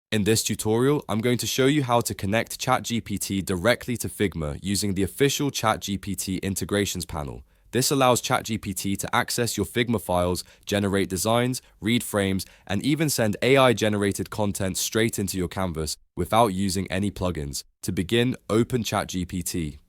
In this tutorial, I'm going to show you how to connect Chatgpt directly to Figma using the official Chatgpt integrations panel. This allows Chatgpt to access your Figma files, generate designs, read frames, and even send AI-generated content straight into your canvas without using any plugins. To begin, open Chatgpt.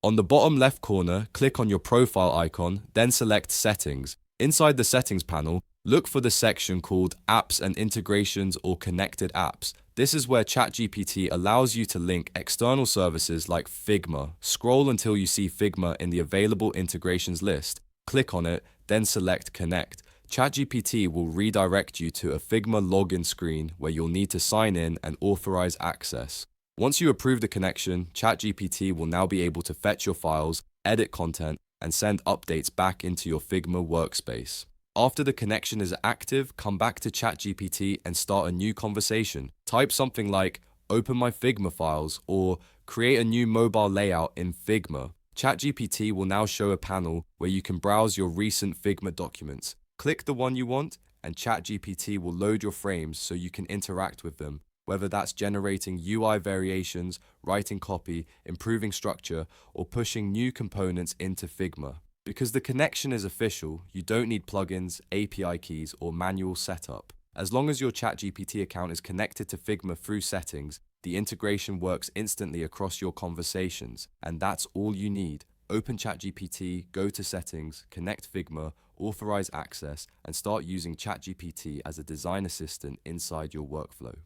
On the bottom left corner, click on your profile icon, then select Settings. Inside the Settings panel, look for the section called Apps and Integrations or Connected Apps. This is where Chatgpt allows you to link external services like Figma. Scroll until you see Figma in the available integrations list. Click on it, then select Connect. Chatgpt will redirect you to a Figma login screen where you'll need to sign in and authorize access. Once you approve the connection, Chatgpt will now be able to fetch your files, edit content, and send updates back into your Figma workspace. After the connection is active, come back to Chatgpt and start a new conversation. Type something like, "Open my Figma files," or "Create a new mobile layout in Figma." Chatgpt will now show a panel where you can browse your recent Figma documents. Click the one you want, and Chatgpt will load your frames so you can interact with them, whether that's generating UI variations, writing copy, improving structure, or pushing new components into Figma. Because the connection is official, you don't need plugins, API keys, or manual setup. As long as your Chatgpt account is connected to Figma through settings, the integration works instantly across your conversations, and that's all you need. Open Chatgpt, go to Settings, connect Figma, authorize access, and start using Chatgpt as a design assistant inside your workflow.